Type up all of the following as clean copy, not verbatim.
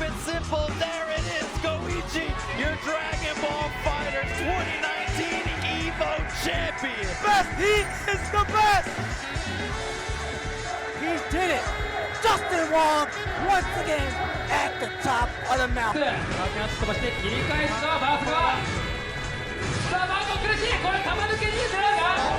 and simple. There it is, Goichi, your Dragon Ball Fighters 2019 EVO champion. Best, he is the best. He did it. Justin Wong once again at the top of the mountain. 飛ばして切り返すがバースがさあマンゴー苦しいこれ玉抜けに狙うが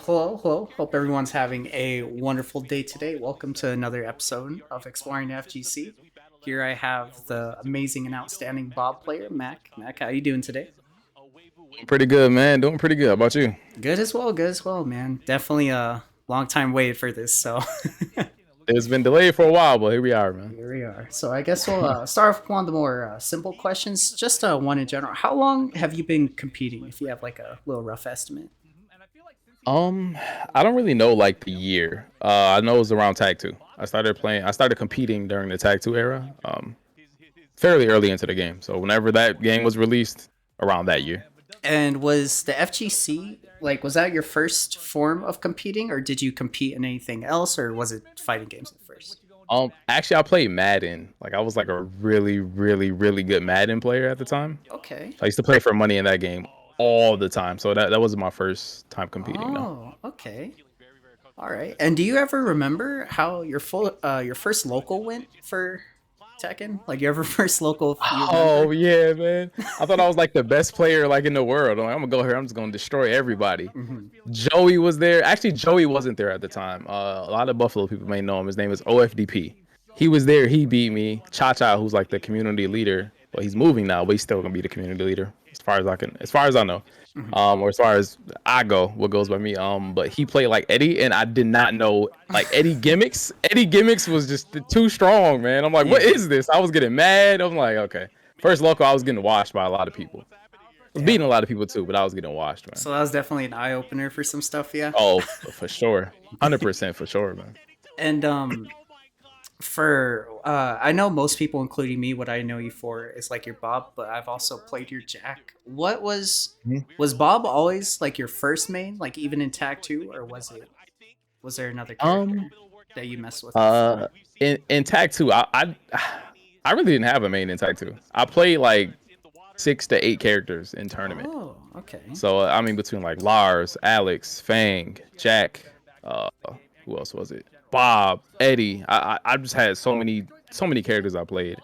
Hello. Hope everyone's having a wonderful day today. Welcome to another episode of Exploring FGC. Here I have the amazing and outstanding Bob player, Mac. Mac, how you doing today? Pretty good, man. Doing pretty good. How about you? Good as well, man. Definitely a long time waited for this, so. It's been delayed for a while, but here we are, man. Here we are. So I guess we'll start off with one of the more simple questions. Just one in general. How long have you been competing, if you have like a little rough estimate? I don't really know like the year. I know it was around Tag 2. I started competing during the Tag 2 era, fairly early into the game. So whenever that game was released, around that year. And was the FGC, was that your first form of competing, or did you compete in anything else, or was it fighting games at first? Actually, I played Madden. I was like a really, really, really good Madden player at the time. Okay. I used to play for money in that game all the time. So that wasn't my first time competing. No. Okay. All right. And do you ever remember how your first local went for Tekken? Like your first local? Oh yeah, man. I thought I was like the best player in the world. I'm gonna go here. I'm just gonna destroy everybody. Mm-hmm. Joey was there. Actually, Joey wasn't there at the time. A lot of Buffalo people may know him. His name is OFDP. He was there. He beat me. Cha-Cha, who's like the community leader. Well, he's moving now, but he's still gonna be the community leader as far as I know. Mm-hmm. Or as far as I go, what goes by me. But he played like Eddie, and I did not know Eddie gimmicks. Eddie gimmicks was just too strong, man. I'm like, what is this? I was getting mad. I'm like, okay. First local, I was getting washed by a lot of people. I was beating a lot of people too, but I was getting washed, man. So that was definitely an eye opener for some stuff, yeah. Oh, for sure, 100% for sure, man. And I know most people, including me, what I know you for is like your Bob, but I've also played your Jack. What was Bob always like your first main, like even in Tag 2, or was there another character that you messed with? In Tag 2, I really didn't have a main in Tag 2. I played like 6 to 8 characters in tournament. Oh, okay. So I mean between like Lars, Alex, Fang, Jack, who else was it? Bob, Eddie. I just had so many characters I played.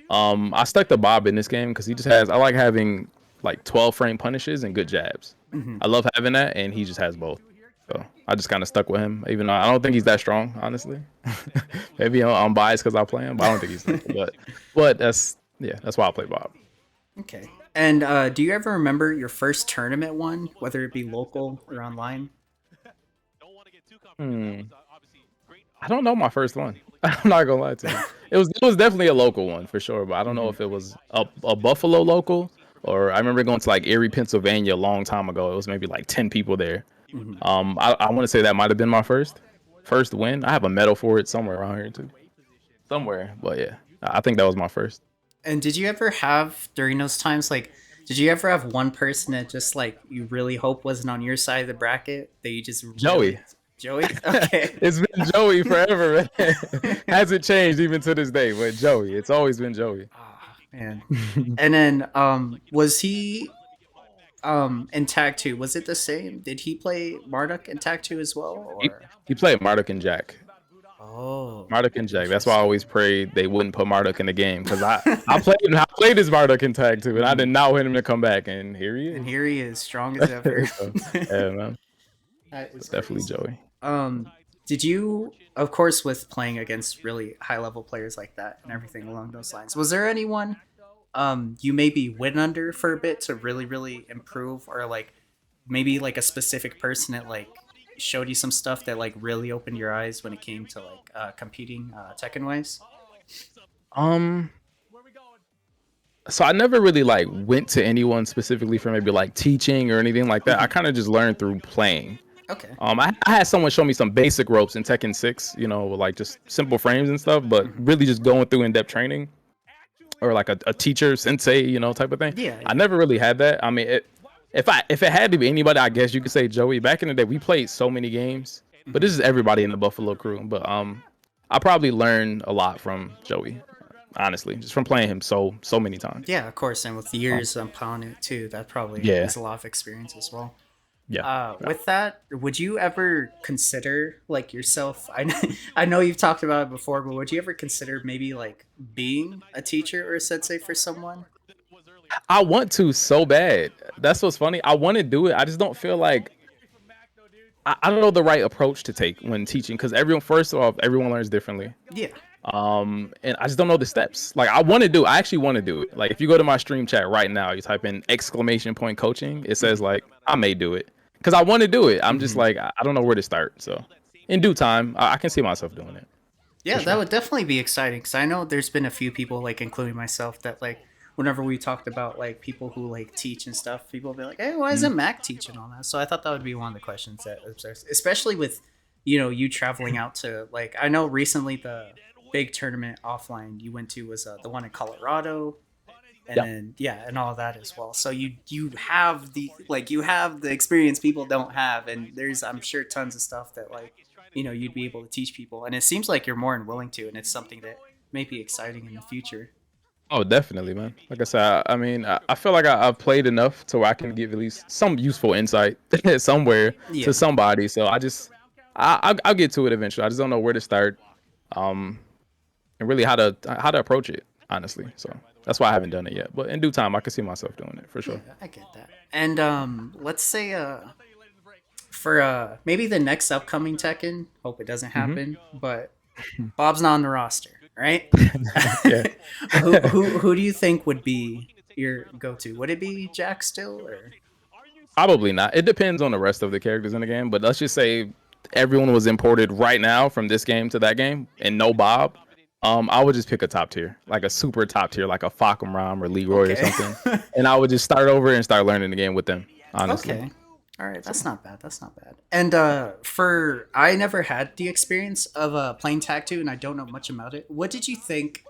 I stuck to Bob in this game because I like having like 12 frame punishes and good jabs. Mm-hmm. I love having that, and he just has both. So I just kind of stuck with him, even though I don't think he's that strong, honestly. Maybe I'm biased because I play him, but I don't think he's that. But that's why I play Bob. Okay. And do you ever remember your first tournament one, whether it be local or online? I don't know my first one. I'm not gonna lie to you. It was definitely a local one for sure, but I don't know if it was a Buffalo local, or I remember going to like Erie, Pennsylvania a long time ago. It was maybe like 10 people there. Mm-hmm. I want to say that might have been my first win. I have a medal for it somewhere around here too. Somewhere, but yeah, I think that was my first. And did you ever have during those times did you ever have one person that just you really hope wasn't on your side of the bracket that you just Joey? Okay. It's been Joey forever, man. Hasn't changed even to this day, but Joey. It's always been Joey. Oh, man. And then was he in Tag 2? Was it the same? Did he play Marduk in Tag 2 as well? Or? He played Marduk and Jack. Oh. Marduk and Jack. That's why I always prayed they wouldn't put Marduk in the game, because I played his Marduk in Tag 2, and I did not want him to come back, and here he is. And here he is, strong as ever. Yeah, man. It's definitely Joey. Did you, of course, with playing against really high level players like that and everything along those lines, was there anyone you maybe went under for a bit to really, really improve, or maybe a specific person that showed you some stuff that really opened your eyes when it came to competing Tekken wise? So I never really went to anyone specifically for maybe teaching or anything like that. I kind of just learned through playing. Okay. I had someone show me some basic ropes in Tekken 6, with just simple frames and stuff, but really just going through in-depth training, or a teacher, sensei, type of thing. Yeah. I never really had that. I mean, if it had to be anybody, I guess you could say Joey. Back in the day, we played so many games, but this is everybody in the Buffalo crew. But I probably learned a lot from Joey, honestly, just from playing him so many times. Yeah, of course, and with years upon it too, that probably is a lot of experience as well. Yeah. With that, would you ever consider like yourself? I know you've talked about it before, but would you ever consider maybe like being a teacher or a sensei for someone? I want to so bad. That's what's funny. I want to do it. I just don't feel like I don't know the right approach to take when teaching, because first off, everyone learns differently. Yeah. And I just don't know the steps. Like I actually want to do it. Like if you go to my stream chat right now, you type in !coaching, it says like I may do it because I want to do it. I'm just like I don't know where to start. So in due time, I can see myself doing it. Yeah, that would definitely be exciting because I know there's been a few people, like including myself, that like whenever we talked about like people who like teach and stuff, people will be like, hey, why isn't Mac teaching on that? So I thought that would be one of the questions that, especially with, you traveling out to, like, I know recently the big tournament offline you went to was the one in Colorado, and then and all of that as well. So you have the experience people don't have, and there's, I'm sure, tons of stuff that like you'd be able to teach people, and it seems like you're more than willing to, and it's something that may be exciting in the future. Oh, definitely, man. Like I said, I mean, I feel like I've played enough to where I can give at least some useful insight somewhere to somebody. So I'll get to it eventually. I just don't know where to start, and really how to approach it, honestly. So that's why I haven't done it yet. But in due time, I can see myself doing it for sure. Yeah, I get that. And let's say for maybe the next upcoming Tekken, hope it doesn't happen, but Bob's not on the roster. Right? Yeah. who do you think would be your go-to? Would it be Jack still, or? Probably not. It depends on the rest of the characters in the game, but let's just say everyone was imported right now from this game to that game and no Bob. I would just pick a top tier, like a super top tier, like a Falcon Ram or Leroy or something, and I would just start over and start learning the game with them, honestly. Okay. All right, that's not bad. And I never had the experience of playing Tag 2, and I don't know much about it. What did you think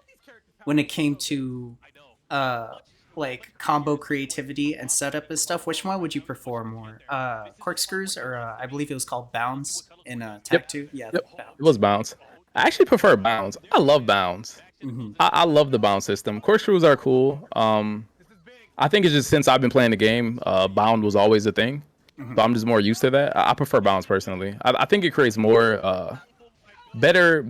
when it came to like combo creativity and setup and stuff? Which one would you prefer more? Corkscrews, or I believe it was called Bounds in Tag 2? Yeah, It was Bounds. I actually prefer Bounds. I love Bounds. I love the Bounds system. Corkscrews are cool. I think it's just since I've been playing the game, Bound was always a thing. So I'm just more used to that. I prefer Bounds personally. I think it creates more better,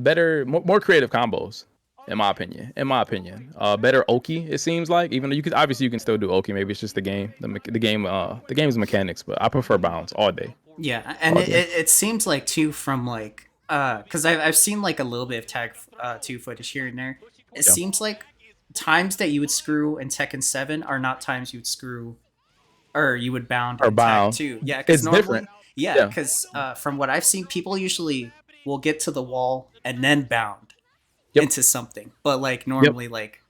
more creative combos, in my opinion. Better Oki, it seems like. Even though you can still do Oki. Maybe it's just the game's mechanics. But I prefer Bounds all day. Yeah, and it seems like too from like because I've seen like a little bit of Tag 2 footage here and there. It seems like times that you would screw in Tekken 7 are not times you would screw. Or you would bound or Tag 2. Yeah, because normally, different. Yeah, because from what I've seen, people usually will get to the wall and then bound into something. But like normally, like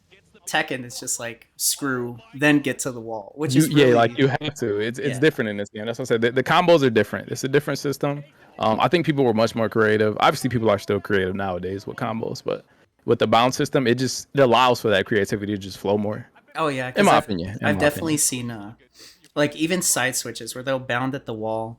Tekken, it's just like screw, then get to the wall, which is really, like you have to. It's different in this game. That's what I said. The combos are different. It's a different system. I think people were much more creative. Obviously, people are still creative nowadays with combos, but with the bound system, it allows for that creativity to just flow more. Oh yeah, in my opinion. I've definitely seen like even side switches where they'll bound at the wall,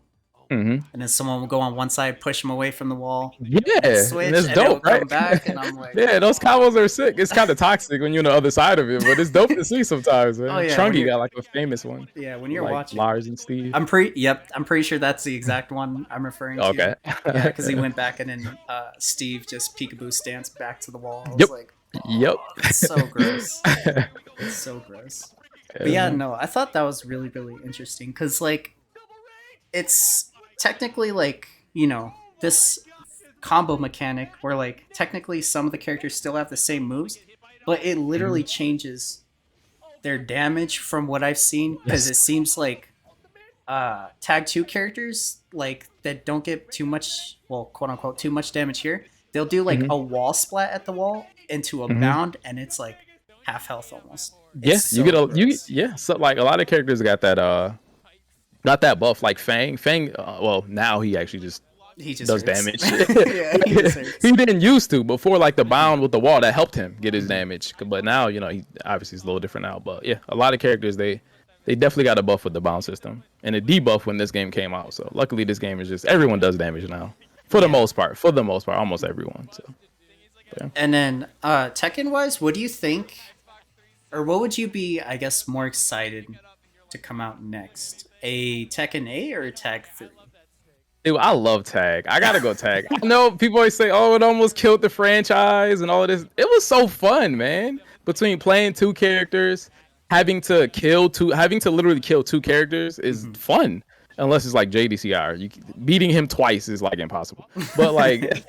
and then someone will go on one side, push them away from the wall. Yeah, switch, and it's dope, right? Come back, and I'm like, those combos are sick. It's kind of toxic when you're on the other side of it, but it's dope to see sometimes, man. Oh, yeah, Trunky got like a famous one. Yeah, when you're like watching Lars and Steve. I'm pretty sure that's the exact one I'm referring to. Okay. Yeah, because he went back and then Steve just peekaboo stance back to the wall. I was like, it's so gross. It's so gross. But yeah, no, I thought that was really, really interesting because, like, it's technically, like, this combo mechanic where, like, technically some of the characters still have the same moves, but it literally changes their damage from what I've seen because it seems like Tag 2 characters, like, that don't get too much, well, quote-unquote, too much damage here, they'll do, like, a wall splat at the wall into a bound, and it's, like, half health almost. Yes, you get so like a lot of characters got that buff, like Fang. Well, now he actually just does damage. He didn't used to before, like the bound with the wall that helped him get his damage. But now, he obviously is a little different now. But yeah, a lot of characters they they definitely got a buff with the bounce system and a debuff when this game came out. So luckily this game is just everyone does damage now. For the most part, almost everyone. So yeah. And then Tekken wise, what do you think, or what would you be, I guess, more excited to come out next? A Tekken 8 or a Tag 3? Dude, I love Tag. I gotta go Tag. I know people always say, "Oh, it almost killed the franchise" and all of this. It was so fun, man. Between playing two characters, having to literally kill two characters is fun. Unless it's like JDCR, beating him twice is like impossible. But like,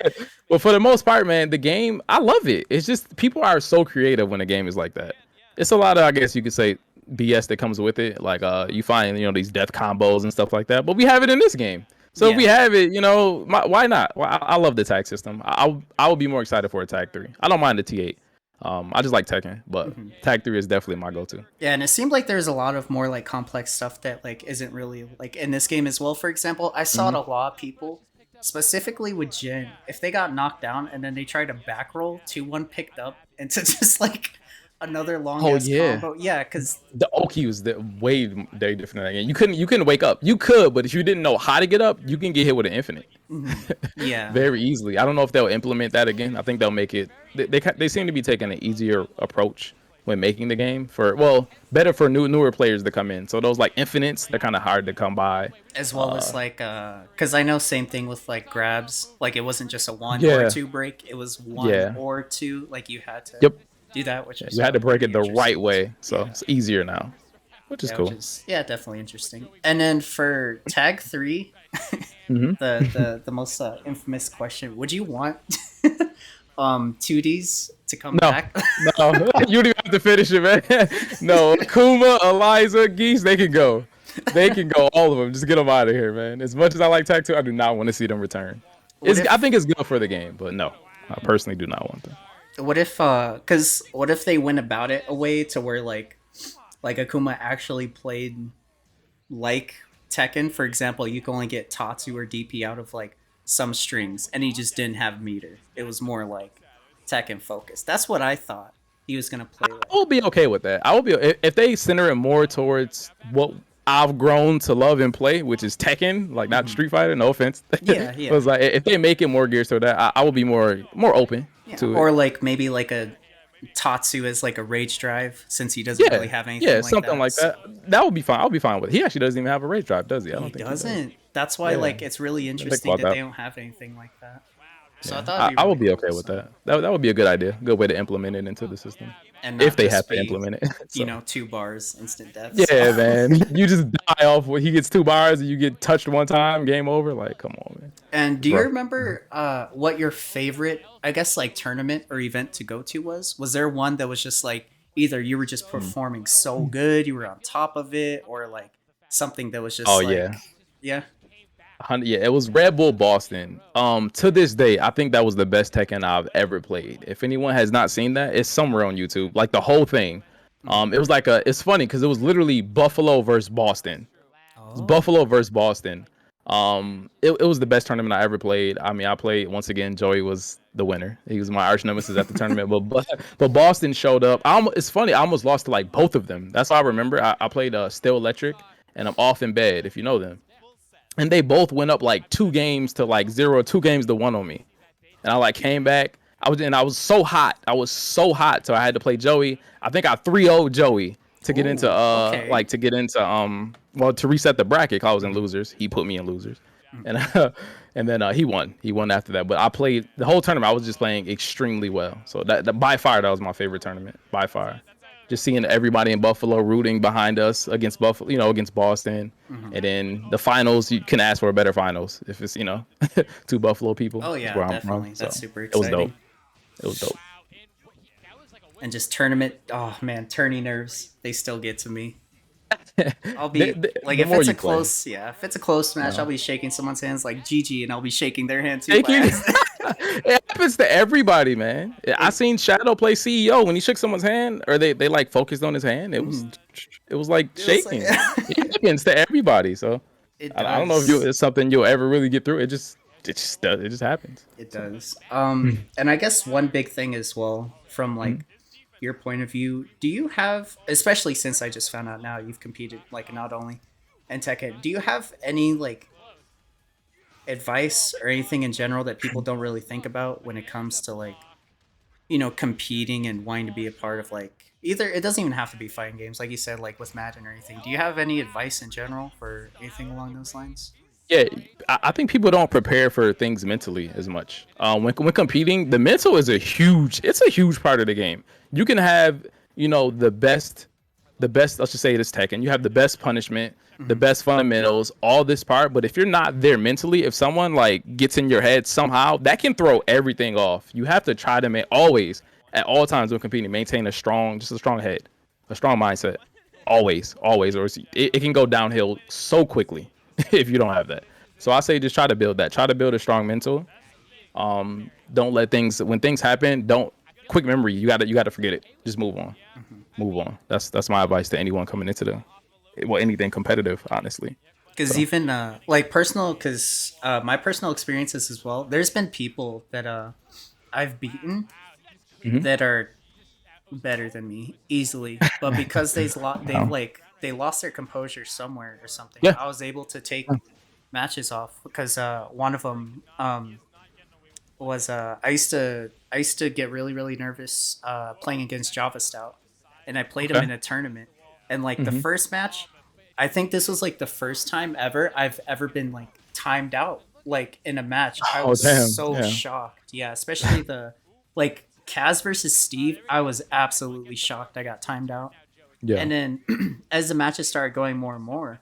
but for the most part, man, the game, I love it. It's just people are so creative when a game is like that. It's a lot of, I guess you could say, BS that comes with it. Like, you find these death combos and stuff like that. But we have it in this game. So if we have it, why not? Well, I love the tag system. I would be more excited for a tag 3. I don't mind the T8. I just like Tekken, but tag 3 is definitely my go-to. Yeah, and it seemed like there's a lot of more like complex stuff that like isn't really like in this game as well. For example, I saw a lot of people, specifically with Jin, if they got knocked down and then they tried to back roll, 2-1 picked up into just like another long ass combo. Yeah, because the Oki was way very different than that game. You couldn't wake up. You could, but if you didn't know how to get up, you can get hit with an infinite. Yeah, very easily. I don't know if they'll implement that again. I think they'll make it. They seem to be taking an easier approach when making the game better for newer players to come in. So those like infinites, they're kind of hard to come by. As well as like because I know same thing with like grabs. Like it wasn't just a 1 or 2 break. It was 1 or 2. Like you had to. Do that, which is you had to break it the right way, so it's easier now, which is cool. Definitely interesting. And then for Tag 3, the most infamous question: would you want 2Ds to come back? No, you don't even have to finish it, man. No, Kuma, Eliza, Geese, they can go. They can go, all of them. Just get them out of here, man. As much as I like Tag 2, I do not want to see them return. I think it's good for the game, but no, I personally do not want them. What if what if they went about it a way to where like Akuma actually played like Tekken? For example, you can only get Tatsu or DP out of like some strings, and he just didn't have meter. It was more like Tekken focused. That's what I thought he was gonna play like. I will be okay with that. I will be if they center it more towards what I've grown to love and play, which is Tekken, like not Street Fighter. No offense. Yeah. It was like if they make it more geared to that, I will be more open. Or like maybe like a Tatsu as like a rage drive, since he doesn't really have anything. Yeah, something like that. That would be fine. I'll be fine with it. He actually doesn't even have a rage drive, does he? I don't think he doesn't. That's why like it's really interesting that they don't have anything like that. So I thought I would be okay with that. That would be a good idea. Good way to implement it into the system. And if they have to implement it. So. 2 bars, instant death. Yeah, man. You just die off when he gets 2 bars and you get touched one time, game over. Like, come on, man. And do you remember what your favorite, I guess, like tournament or event to go to was? Was there one that was just like either you were just performing so good, you were on top of it, or like something that was just yeah. Yeah, it was Red Bull Boston. To this day, I think that was the best Tekken I've ever played. If anyone has not seen that, it's somewhere on YouTube. Like the whole thing. It was like it's funny because it was literally Buffalo versus Boston. It was Buffalo versus Boston. It was the best tournament I ever played. I mean, I played once again. Joey was the winner. He was my arch nemesis at the tournament. But Boston showed up. It's funny. I almost lost to like both of them. That's all I remember. I played Still Electric and I'm Off in Bed, if you know them. And they both went up like 2 games to like 0, 2 games to 1 on me. And I like came back. I was so hot. So I had to play Joey. I think I 3-0'd Joey to get into to reset the bracket. 'Cause I was in losers. He put me in losers. And then he won. He won after that. But I played the whole tournament. I was just playing extremely well. So that by far that was my favorite tournament. By far. Just seeing everybody in Buffalo rooting behind us against Buffalo, against Boston. And then the finals, you can ask for a better finals if it's, 2 Buffalo people. Oh, yeah, definitely. That's super exciting. It was dope. And just tournament, oh man, tourney nerves, they still get to me. I'll be if it's a close, if it's a close match, I'll be shaking someone's hands like GG, and I'll be shaking their hand too. It happens to everybody, man. I seen Shadow play CEO when he shook someone's hand, or they like focused on his hand. It was like shaking. It happens to everybody. So I don't know if it's something you'll ever really get through. It just happens. It does. And I guess one big thing as well from like your point of view, do you have, especially since I just found out now you've competed like not only in Tekken, do you have any like advice or anything in general that people don't really think about when it comes to like, you know, competing and wanting to be a part of like either, it doesn't even have to be fighting games like you said, like with Madden or anything. Do you have any advice in general for anything along those lines? Yeah, I think people don't prepare for things mentally as much. When competing, the mental is it's a huge part of the game. You can have, you know, the best. Let's just say this Tekken. You have the best punishment, the best fundamentals, all this part. But if you're not there mentally, if someone like gets in your head somehow, that can throw everything off. You have to try to always, at all times when competing, maintain a strong head, a strong mindset, always, or it can go downhill so quickly. If you don't have that. So I say just try to build that. Try to build a strong mental. Don't let when things happen, don't quick memory. You gotta forget it. Just move on. Move on. That's my advice to anyone coming into anything competitive, honestly. Because even like my personal experiences as well, there's been people that I've beaten that are better than me easily, but because they lost their composure somewhere or something. Yeah. I was able to take matches off because one of them was I used to get really nervous playing against Java Stout, and I played him in a tournament, and like the first match, I think this was like the first time I've ever been like timed out like in a match. I was shocked. Yeah, especially the like Kaz versus Steve, I was absolutely shocked I got timed out. Yeah. And then as the matches started going more and more,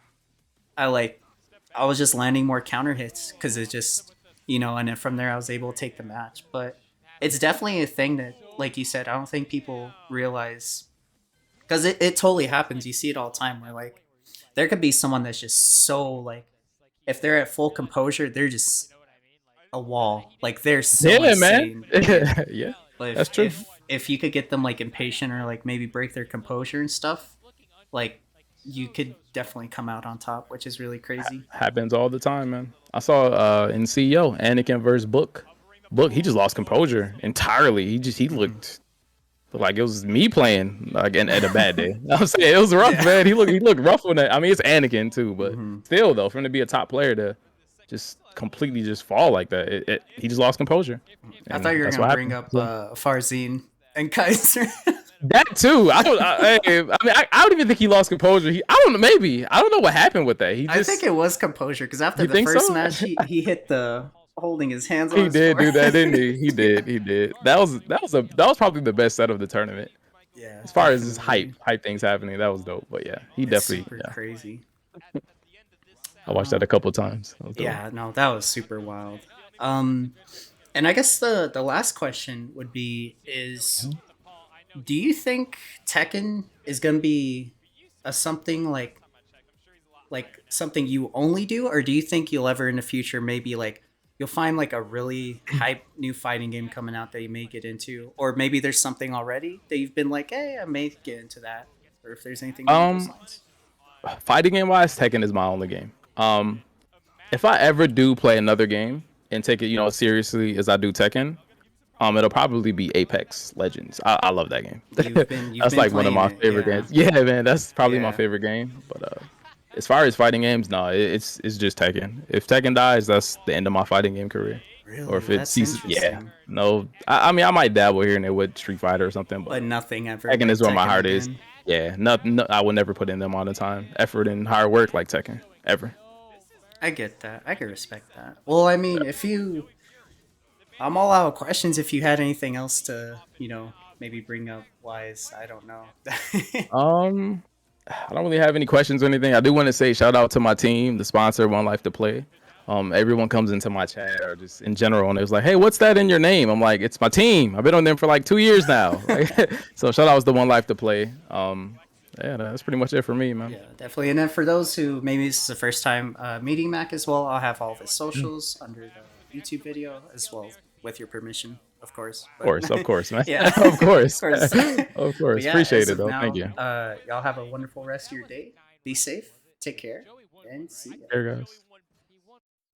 I was just landing more counter hits because it just, you know, and then from there I was able to take the match. But it's definitely a thing that, like you said, I don't think people realize, because it totally happens. You see it all the time where like there could be someone that's just so like, if they're at full composure, they're just a wall. Like they're so insane. Man. Yeah. But that's true. If you could get them like impatient or like maybe break their composure and stuff, like you could definitely come out on top, which is really crazy. Happens all the time, man. I saw in CEO Anakin versus Book, he just lost composure entirely. He looked like it was me playing like at a bad day. I'm saying it was rough, man. He looked rough on that. I mean, it's Anakin too, but still though, for him to be a top player to just completely just fall like that, he just lost composure. I thought you were gonna bring up Farzine and Kaiser. That too. I don't even think he lost composure. I don't know. Maybe I don't know what happened with that. I think it was composure because after the first match, he hit the holding his hands on. He did do that, didn't he? He did. That was probably the best set of the tournament. Yeah. As far as this hype things happening, that was dope. But yeah, it's super crazy. I watched that a couple of times. Yeah, no, that was super wild. And I guess the last question would be do you think Tekken is gonna be something like something you only do, or do you think you'll ever in the future maybe like you'll find like a really hype new fighting game coming out that you may get into, or maybe there's something already that you've been like, hey, I may get into that, or if there's anything along those lines? Fighting game wise, Tekken is my only game. If I ever do play another game and take it, you know, seriously as I do Tekken, it'll probably be Apex Legends. I love that game. That's like one of my favorite games. Yeah, man, that's probably my favorite game. But as far as fighting games, no, it's just Tekken. If Tekken dies, that's the end of my fighting game career. Really? Or if it ceases, no. I mean, I might dabble here and there with Street Fighter or something, but nothing ever. Tekken is where my heart is. Yeah, no, I will never put in the amount of time, effort, and hard work like Tekken ever. I get that. I can respect that. Well, I mean, I'm all out of questions. If you had anything else to, you know, maybe bring up wise, I don't know. I don't really have any questions or anything. I do want to say shout out to my team, the sponsor, One Life to Play. Everyone comes into my chat or just in general and it was like, hey, what's that in your name? I'm like, it's my team. I've been on them for like 2 years now. So shout out to One Life to Play. Yeah, that's pretty much it for me, man. Yeah, definitely. And then for those who maybe this is the first time meeting Mac as well, I'll have all of his socials under the YouTube video as well, with your permission, of course. Of course, man. Yeah, of course. Of course. Yeah, appreciate it, though. Now, thank you. Y'all have a wonderful rest of your day. Be safe. Take care. And see ya. There, guys.